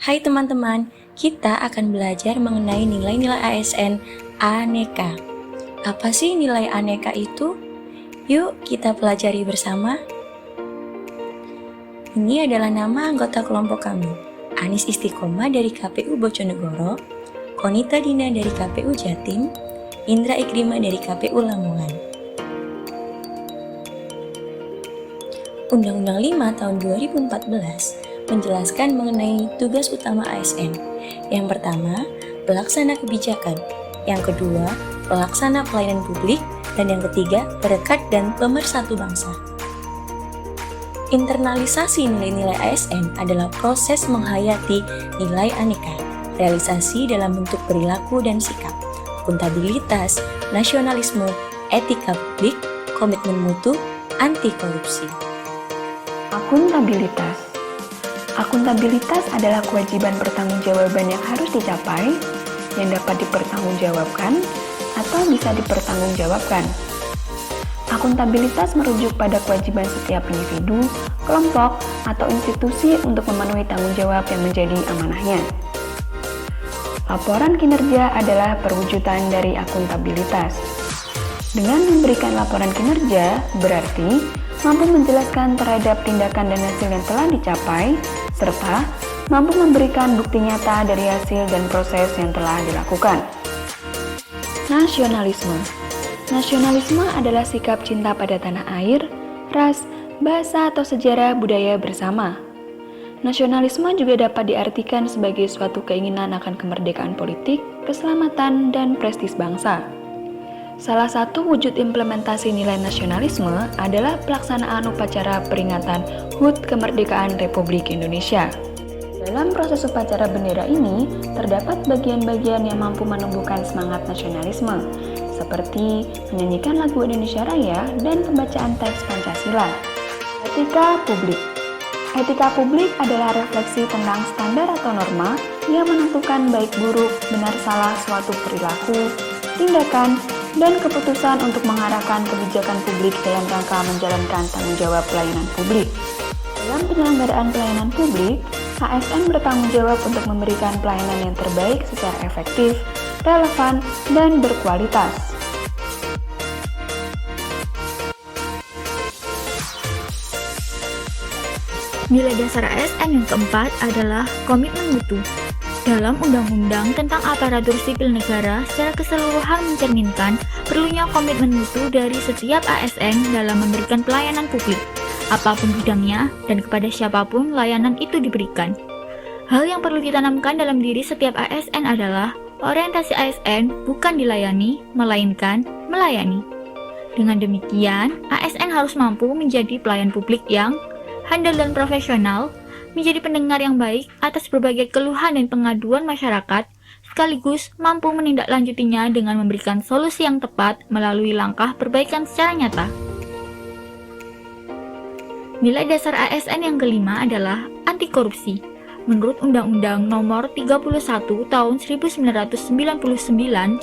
Hai teman-teman, kita akan belajar mengenai nilai-nilai ASN aneka. Apa sih nilai aneka itu? Yuk kita pelajari bersama. Ini adalah nama anggota kelompok kami. Anis Istiqomah dari KPU Bojonegoro, Konita Dina dari KPU Jatim, Indra Ikrima dari KPU Lamongan. Undang-Undang 5 tahun 2014 menjelaskan mengenai tugas utama ASN. Yang pertama, pelaksana kebijakan. Yang kedua, pelaksana pelayanan publik. Dan yang ketiga, perekat dan pemersatu bangsa. Internalisasi nilai-nilai ASN adalah proses menghayati nilai aneka, realisasi dalam bentuk perilaku dan sikap, akuntabilitas, nasionalisme, etika publik, komitmen mutu, anti korupsi. Akuntabilitas. Akuntabilitas adalah kewajiban pertanggungjawaban yang harus dicapai, yang dapat dipertanggungjawabkan, atau bisa dipertanggungjawabkan. Akuntabilitas merujuk pada kewajiban setiap individu, kelompok, atau institusi untuk memenuhi tanggung jawab yang menjadi amanahnya. Laporan kinerja adalah perwujudan dari akuntabilitas. Dengan memberikan laporan kinerja, berarti mampu menjelaskan terhadap tindakan dan hasil yang telah dicapai, serta mampu memberikan bukti nyata dari hasil dan proses yang telah dilakukan. Nasionalisme. Nasionalisme adalah sikap cinta pada tanah air, ras, bahasa atau sejarah budaya bersama. Nasionalisme juga dapat diartikan sebagai suatu keinginan akan kemerdekaan politik, keselamatan, dan prestis bangsa. Salah satu wujud implementasi nilai nasionalisme adalah pelaksanaan upacara peringatan HUT Kemerdekaan Republik Indonesia. Dalam proses upacara bendera ini, terdapat bagian-bagian yang mampu menumbuhkan semangat nasionalisme, seperti menyanyikan lagu Indonesia Raya dan pembacaan teks Pancasila. Etika publik. Etika publik adalah refleksi tentang standar atau norma yang menentukan baik buruk, benar salah suatu perilaku, tindakan, dan keputusan untuk mengarahkan kebijakan publik dalam rangka menjalankan tanggung jawab pelayanan publik. Dalam penyelenggaraan pelayanan publik, ASN bertanggung jawab untuk memberikan pelayanan yang terbaik secara efektif, relevan, dan berkualitas. Nilai dasar ASN yang keempat adalah komitmen mutu. Dalam Undang-Undang tentang Aparatur Sipil Negara secara keseluruhan mencerminkan perlunya komitmen mutu dari setiap ASN dalam memberikan pelayanan publik, apapun bidangnya dan kepada siapapun layanan itu diberikan. Hal yang perlu ditanamkan dalam diri setiap ASN adalah orientasi ASN bukan dilayani, melainkan melayani. Dengan demikian, ASN harus mampu menjadi pelayan publik yang handal dan profesional, menjadi pendengar yang baik atas berbagai keluhan dan pengaduan masyarakat, sekaligus mampu menindaklanjutinya dengan memberikan solusi yang tepat melalui langkah perbaikan secara nyata. Nilai dasar ASN yang kelima adalah anti korupsi. Menurut Undang-Undang Nomor 31 Tahun 1999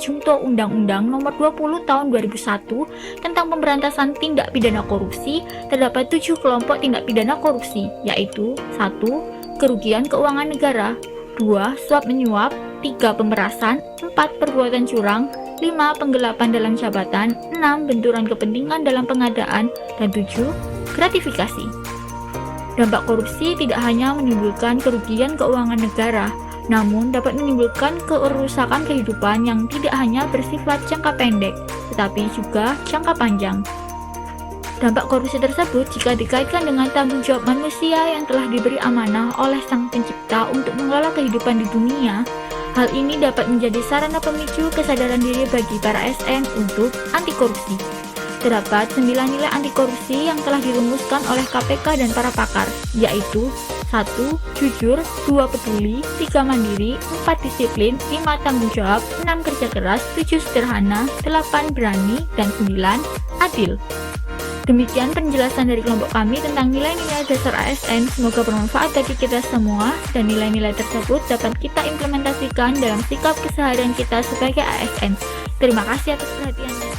Junto Undang-Undang Nomor 20 Tahun 2001 tentang pemberantasan tindak pidana korupsi, terdapat 7 kelompok tindak pidana korupsi, yaitu 1. Kerugian keuangan negara, 2. Suap menyuap, 3. Pemerasan, 4. Perbuatan curang, 5. Penggelapan dalam jabatan, 6. Benturan kepentingan dalam pengadaan, dan 7. Gratifikasi. Dampak korupsi tidak hanya menimbulkan kerugian keuangan negara, namun dapat menimbulkan kerusakan kehidupan yang tidak hanya bersifat jangka pendek, tetapi juga jangka panjang. Dampak korupsi tersebut jika dikaitkan dengan tanggung jawab manusia yang telah diberi amanah oleh Sang Pencipta untuk mengelola kehidupan di dunia, hal ini dapat menjadi sarana pemicu kesadaran diri bagi para ASN untuk anti korupsi. Terdapat 9 nilai anti korupsi yang telah dirumuskan oleh KPK dan para pakar, yaitu 1. Jujur, 2. Peduli, 3. Mandiri, 4. Disiplin, 5. Tanggung jawab, 6. Kerja keras, 7. Sederhana, 8. Berani, dan 9. Adil. Demikian penjelasan dari kelompok kami tentang nilai-nilai dasar ASN. Semoga bermanfaat bagi kita semua, dan nilai-nilai tersebut dapat kita implementasikan dalam sikap keseharian kita sebagai ASN. Terima kasih atas perhatiannya.